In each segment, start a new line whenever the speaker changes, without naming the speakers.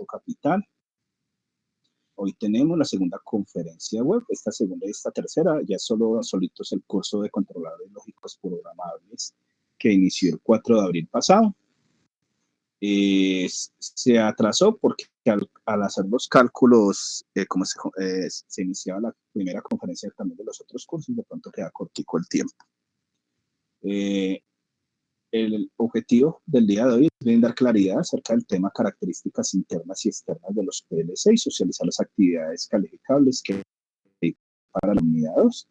Capital. Hoy tenemos la segunda conferencia web, esta segunda y esta tercera, ya solitos el curso de controladores lógicos programables que inició el 4 de abril pasado. Se atrasó porque al hacer los cálculos, como se iniciaba la primera conferencia también de los otros cursos, de pronto queda cortico el tiempo. El objetivo del día de hoy es brindar claridad acerca del tema características internas y externas de los PLC y socializar las actividades calificables que para la unidad 2.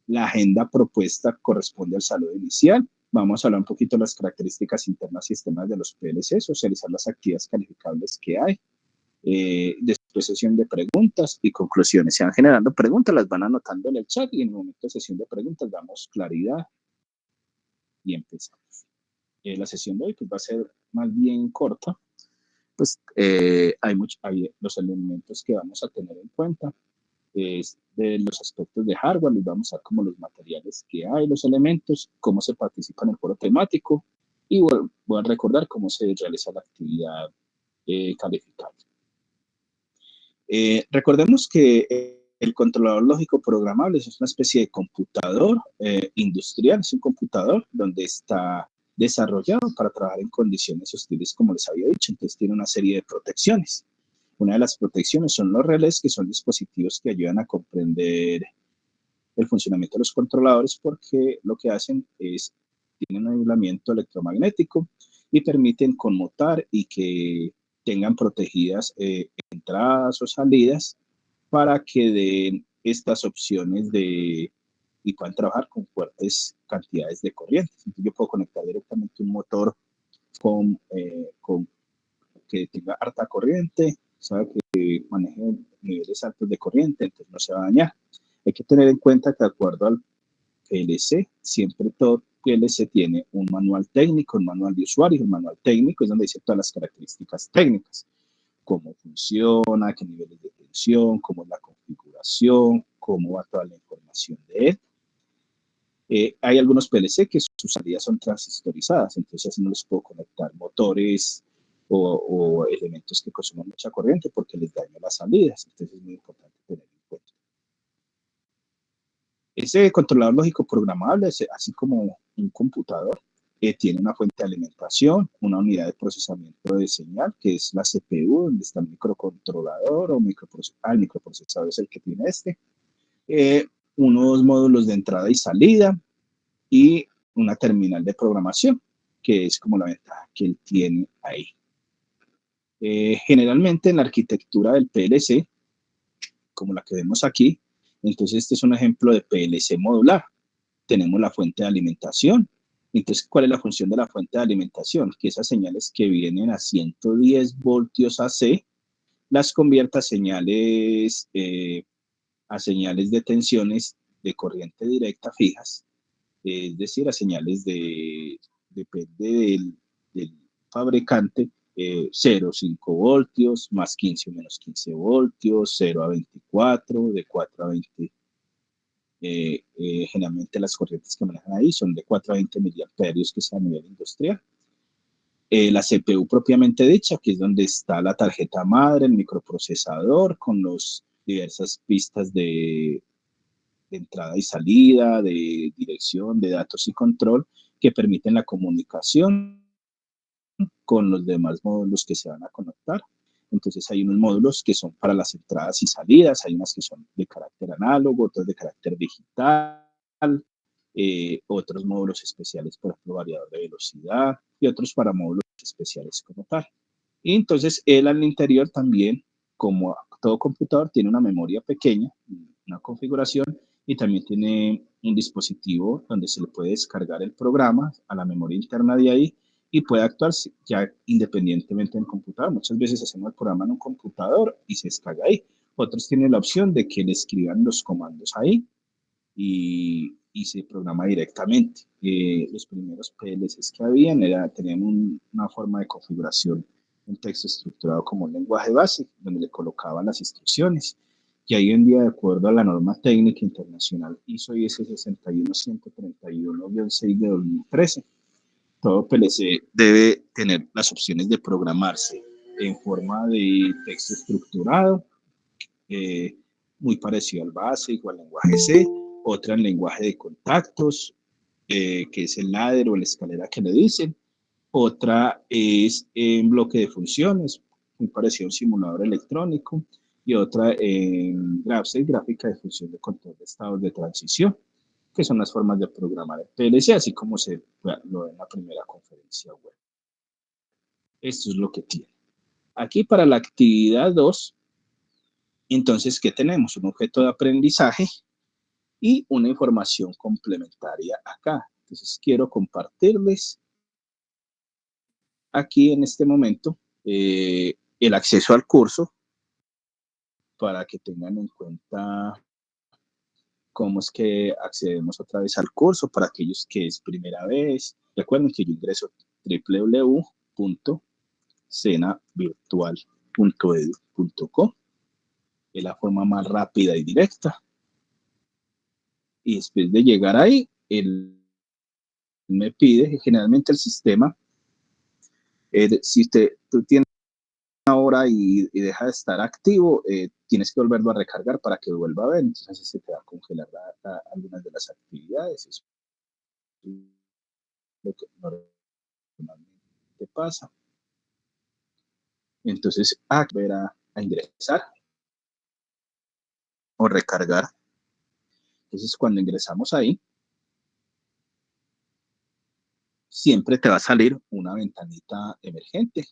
La agenda propuesta corresponde al saludo inicial. Vamos a hablar un poquito de las características internas y externas de los PLC, socializar las actividades calificables que hay. Después sesión de preguntas y conclusiones. Se van generando preguntas, las van anotando en el chat y en el momento de sesión de preguntas damos claridad y empezamos. La sesión de hoy pues, va a ser más bien corta, pues hay los elementos que vamos a tener en cuenta. De los aspectos de hardware, les vamos a dar como los materiales que hay, los elementos, cómo se participa en el foro temático y voy a recordar cómo se realiza la actividad calificable. Recordemos que el controlador lógico programable es una especie de computador industrial, es un computador donde está desarrollado para trabajar en condiciones hostiles, como les había dicho, entonces tiene una serie de protecciones. Una de las protecciones son los relés, que son dispositivos que ayudan a comprender el funcionamiento de los controladores porque lo que hacen es, tienen un aislamiento electromagnético y permiten conmutar y que tengan protegidas entradas o salidas para que den estas opciones y puedan trabajar con fuertes cantidades de corriente. Entonces yo puedo conectar directamente un motor con que tenga harta corriente, sabe que maneje niveles altos de corriente, entonces no se va a dañar. Hay que tener en cuenta que de acuerdo al PLC, siempre todo PLC tiene un manual técnico, un manual de usuario. El manual técnico es donde dice todas las características técnicas, cómo funciona, qué niveles de tensión, cómo es la configuración, cómo va toda la información de él. Hay algunos PLC que sus salidas son transistorizadas, entonces no les puedo conectar motores o elementos que consuman mucha corriente porque les daño las salidas, entonces es muy importante tener en cuenta. Ese controlador lógico programable, así como un computador, tiene una fuente de alimentación, una unidad de procesamiento de señal, que es la CPU, donde está el microcontrolador o el microprocesador es el que tiene unos módulos de entrada y salida y una terminal de programación, que es como la ventaja que él tiene ahí. Generalmente en la arquitectura del PLC, como la que vemos aquí, entonces este es un ejemplo de PLC modular. Tenemos la fuente de alimentación. Entonces, ¿cuál es la función de la fuente de alimentación? Que esas señales que vienen a 110 voltios AC las convierta a señales de tensiones de corriente directa fijas, es decir, a señales depende del fabricante, 0,5 voltios, más 15 o menos 15 voltios, 0 a 24, de 4 a 20. Generalmente las corrientes que manejan ahí son de 4 a 20 miliamperios, que es a nivel industrial. La CPU propiamente dicha, que es donde está la tarjeta madre, el microprocesador, con las diversas pistas de entrada y salida, de dirección, de datos y control, que permiten la comunicación con los demás módulos que se van a conectar. Entonces hay unos módulos que son para las entradas y salidas, hay unas que son de carácter análogo, otras de carácter digital, otros módulos especiales, por ejemplo, variador de velocidad, y otros para módulos especiales como tal. Y entonces él al interior también, como todo computador, tiene una memoria pequeña, una configuración, y también tiene un dispositivo donde se le puede descargar el programa a la memoria interna de ahí y puede actuar ya independientemente del computador. Muchas veces hacemos el programa en un computador y se descarga ahí. Otros tienen la opción de que le escriban los comandos ahí y se programa directamente. Los primeros PLCs que habían tenían una forma de configuración, un texto estructurado como un lenguaje base, donde le colocaban las instrucciones. Y hoy en día, de acuerdo a la norma técnica internacional ISO IS 61131-6 de 2013, todo PLC debe tener las opciones de programarse en forma de texto estructurado, muy parecido al BASIC o al lenguaje C, otra en lenguaje de contactos, que es el ladder o la escalera que le dicen, otra es en bloque de funciones, muy parecido a un simulador electrónico, y otra en GraphSafe, gráfica de función de control de estados de transición, que son las formas de programar el PLC, así como se lo ve en la primera conferencia web. Esto es lo que tiene. Aquí para la actividad 2, entonces, ¿qué tenemos? Un objeto de aprendizaje y una información complementaria acá. Entonces, quiero compartirles aquí en este momento el acceso al curso para que tengan en cuenta cómo es que accedemos otra vez al curso para aquellos que es primera vez. Recuerden que yo ingreso www.senavirtual.edu.co, es la forma más rápida y directa. Y después de llegar ahí, él me pide, generalmente el sistema, si tú tienes una hora y deja de estar activo, tienes que volverlo a recargar para que vuelva a ver, entonces se te va a congelar algunas de las actividades. Eso es lo que normalmente pasa. Entonces, volver a ingresar o recargar. Entonces, cuando ingresamos ahí, siempre te va a salir una ventanita emergente.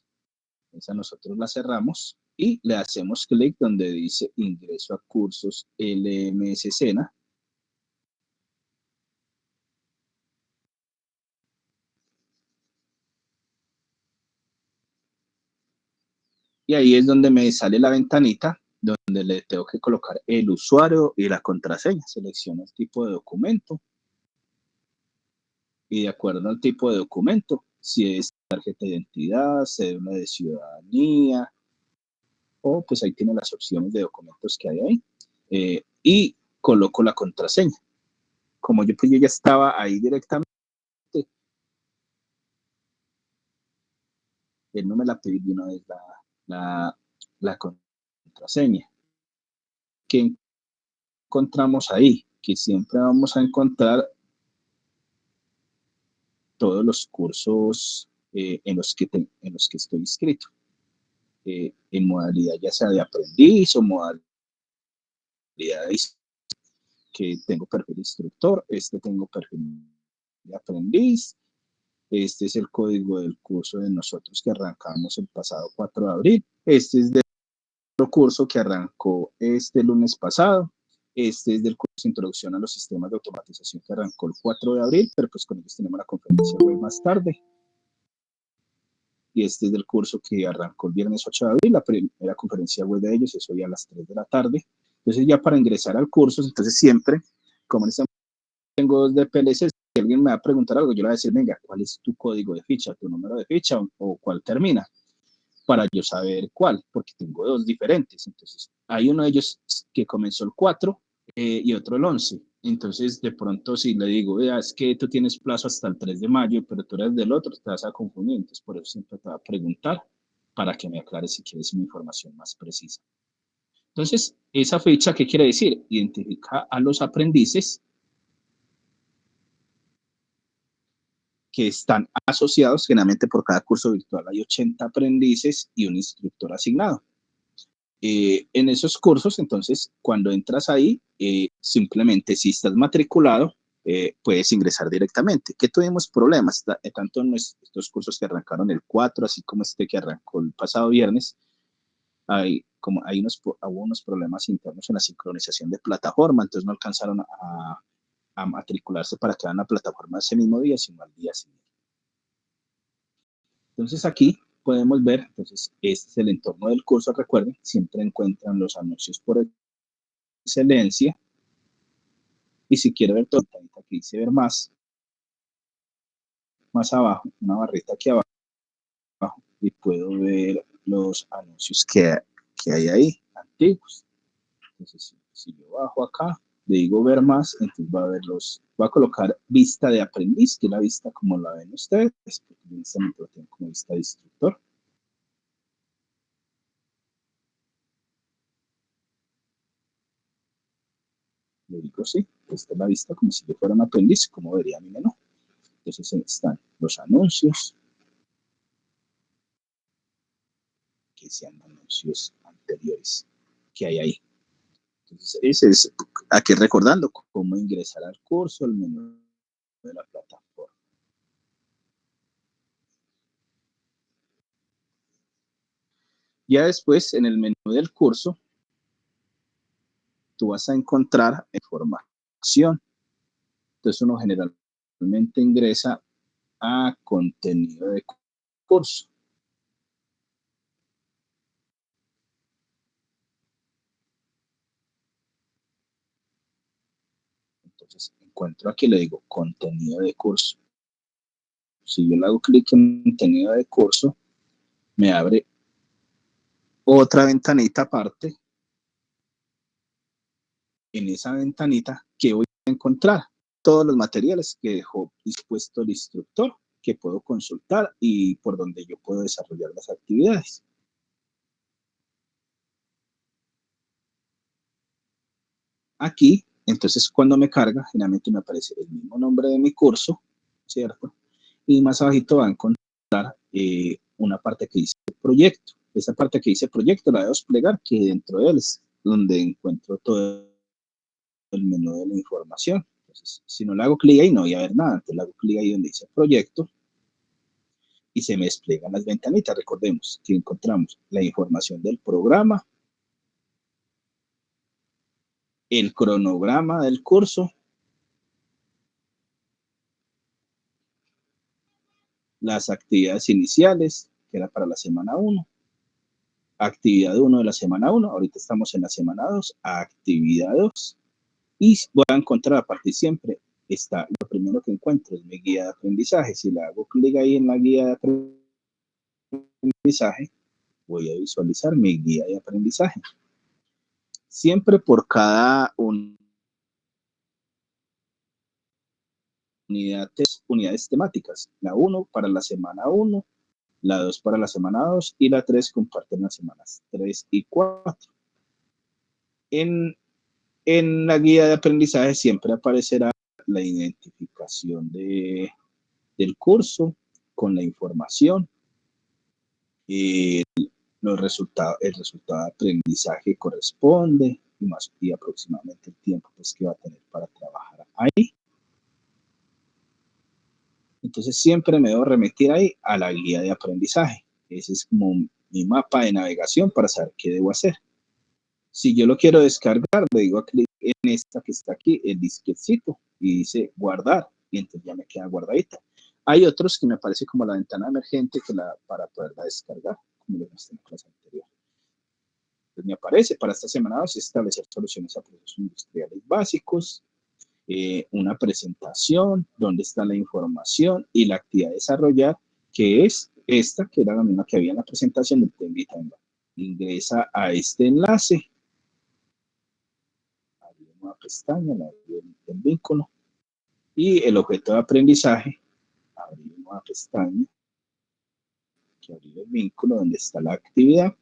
Esa nosotros la cerramos y le hacemos clic donde dice ingreso a cursos LMS Sena. Y ahí es donde me sale la ventanita donde le tengo que colocar el usuario y la contraseña. Selecciono el tipo de documento y de acuerdo al tipo de documento, si es tarjeta de identidad, cédula de ciudadanía, o pues ahí tiene las opciones de documentos que hay ahí. Y coloco la contraseña. Como yo pues yo ya estaba ahí directamente, él no me la pidió de una vez la contraseña. ¿Qué encontramos ahí? Que siempre vamos a encontrar todos los cursos en los que estoy inscrito. En modalidad ya sea de aprendiz o modalidad de que tengo perfil de instructor, tengo perfil de aprendiz, este es el código del curso de nosotros que arrancamos el pasado 4 de abril, este es del curso que arrancó este lunes pasado, este es del curso de introducción a los sistemas de automatización que arrancó el 4 de abril, pero pues con ellos tenemos la conferencia web más tarde. Y este es del curso que arrancó el viernes 8 de abril, la primera conferencia web de ellos, eso ya a las 3 de la tarde. Entonces ya para ingresar al curso, entonces siempre, como en este tengo dos de PLC, si alguien me va a preguntar algo, yo le voy a decir, venga, ¿cuál es tu código de ficha, tu número de ficha o cuál termina? Para yo saber cuál, porque tengo dos diferentes. Entonces, hay uno de ellos que comenzó el 4 y otro el 11. Entonces, de pronto, si le digo, es que tú tienes plazo hasta el 3 de mayo, pero tú eres del otro, te vas a confundir. Entonces, por eso siempre te va a preguntar para que me aclares si quieres una información más precisa. Entonces, esa fecha, ¿qué quiere decir? Identifica a los aprendices que están asociados, generalmente por cada curso virtual hay 80 aprendices y un instructor asignado. En esos cursos, entonces, cuando entras ahí, simplemente si estás matriculado, puedes ingresar directamente. ¿Qué tuvimos problemas? Tanto en estos cursos que arrancaron el 4, así como este que arrancó el pasado viernes, hubo unos problemas internos en la sincronización de plataforma, entonces no alcanzaron a matricularse para quedar en la plataforma ese mismo día, sino al día siguiente. Entonces aquí podemos ver, entonces este es el entorno del curso, recuerden, siempre encuentran los anuncios por excelencia, y si quiero ver todo, aquí dice ver más abajo, una barrita aquí abajo, y puedo ver los anuncios que hay ahí, antiguos. Entonces, si yo bajo acá, le digo ver más, entonces va a colocar vista de aprendiz, que es la vista como la ven ustedes, porque en este momento lo tengo como vista de instructor. Le digo, sí, esta es la vista como si yo fuera un aprendiz, como vería mi menú. Entonces están los anuncios, que sean anuncios anteriores que hay ahí. Entonces, ese es aquí recordando cómo ingresar al curso, al menú de la plataforma. Ya después, en el menú del curso, tú vas a encontrar información. Entonces, uno generalmente ingresa a contenido de curso. Entonces, encuentro aquí, le digo contenido de curso. Si yo le hago clic en contenido de curso, me abre otra ventanita aparte. En esa ventanita, ¿qué voy a encontrar? Todos los materiales que dejó dispuesto el instructor, que puedo consultar y por donde yo puedo desarrollar las actividades. Aquí, entonces, cuando me carga, generalmente me aparece el mismo nombre de mi curso, ¿cierto? Y más abajito va a encontrar una parte que dice proyecto. Esa parte que dice proyecto la debo desplegar, que dentro de él es donde encuentro todo el menú de la información. Entonces, si no le hago clic ahí, no voy a ver nada. Entonces, le hago clic ahí donde dice proyecto y se me desplegan las ventanitas. Recordemos que encontramos la información del programa, el cronograma del curso, las actividades iniciales, que era para la semana 1, actividad 1 de la semana 1, ahorita estamos en la semana 2, actividad 2, y voy a encontrar a partir siempre, está lo primero que encuentro es mi guía de aprendizaje. Si le hago clic ahí en la guía de aprendizaje, voy a visualizar mi guía de aprendizaje. Siempre por cada unidades temáticas, la 1 para la semana 1, la 2 para la semana 2 y la 3 comparten las semanas 3 y 4. En la guía de aprendizaje siempre aparecerá la identificación del curso con la información, los resultados, el resultado de aprendizaje corresponde y más y aproximadamente el tiempo pues, que va a tener para trabajar ahí. Entonces siempre me debo remitir ahí a la guía de aprendizaje. Ese es como mi mapa de navegación para saber qué debo hacer. Si yo lo quiero descargar, le digo clic en esta que está aquí, el disquetcito, y dice guardar, y entonces ya me queda guardadita. Hay otros que me aparece como la ventana emergente que para poderla descargar, como lo mostré en la clase anterior. Entonces me aparece para esta semana establecer soluciones a procesos industriales básicos, una presentación, donde está la información y la actividad a desarrollar, que es esta, que era la misma que había en la presentación del Te invita a ingresa a este enlace, abrir una pestaña, el vínculo, y el objeto de aprendizaje, abrir una pestaña, que abrir el vínculo donde está la actividad,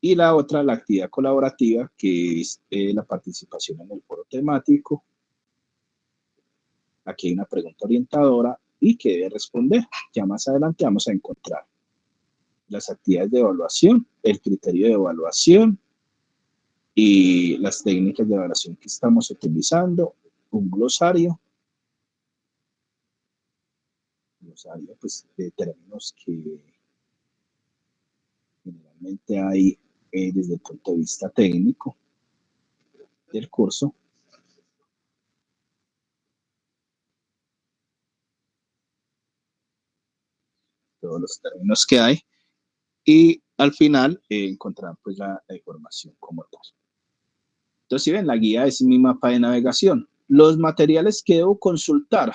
y la otra, la actividad colaborativa, que es la participación en el foro temático. Aquí hay una pregunta orientadora y que debe responder. Ya más adelante vamos a encontrar las actividades de evaluación, el criterio de evaluación y las técnicas de evaluación que estamos utilizando, un glosario pues, de términos que generalmente hay desde el punto de vista técnico del curso. Todos los términos que hay y al final encontrar pues la información como tal. Entonces, si ven, la guía es mi mapa de navegación. Los materiales que debo consultar.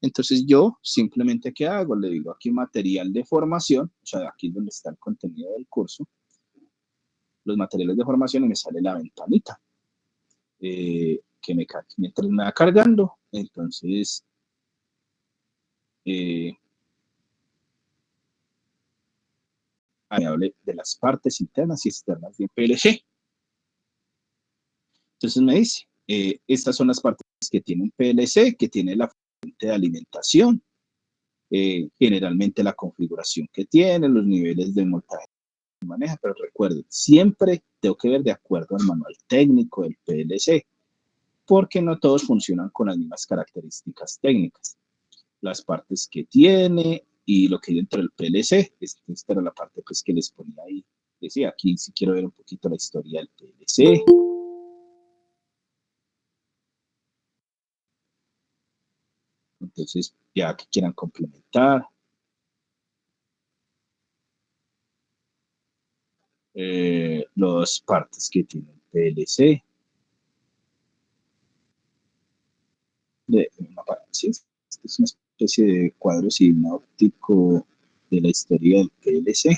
Entonces, yo simplemente, ¿qué hago? Le digo aquí material de formación, o sea, aquí es donde está el contenido del curso, los materiales de formación y me sale la ventanita mientras me va cargando. Entonces, me hable de las partes internas y externas de PLG. Entonces me dice, Estas son las partes que tiene un PLC, que tiene la fuente de alimentación, generalmente la configuración que tiene, los niveles de montaje que maneja, pero recuerden, siempre tengo que ver de acuerdo al manual técnico del PLC, porque no todos funcionan con las mismas características técnicas. Las partes que tiene y lo que hay dentro del PLC, esta era la parte pues, que les ponía ahí. Decía, aquí si quiero ver un poquito la historia del PLC. Entonces, ya que quieran complementar. Las partes que tiene el PLC. Sí, es una especie de cuadro sinóptico de la historia del PLC.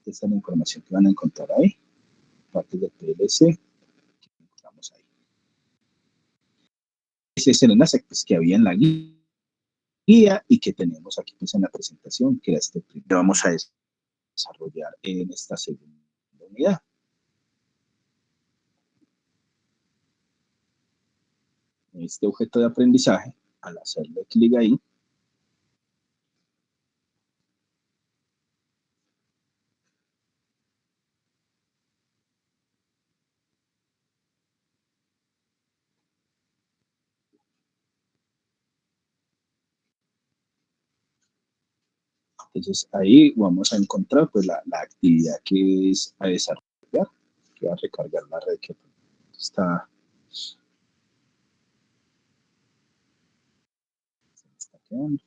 Esta es la información que van a encontrar ahí. Partes del PLC. Encontramos ahí. Ese es el enlace pues, que había en la guía y que tenemos aquí pues, en la presentación, que era este primero. Vamos a desarrollar en esta segunda unidad. Este objeto de aprendizaje, al hacerle clic ahí, entonces ahí vamos a encontrar pues, la actividad que es a desarrollar, que va a recargar la red que está quedando.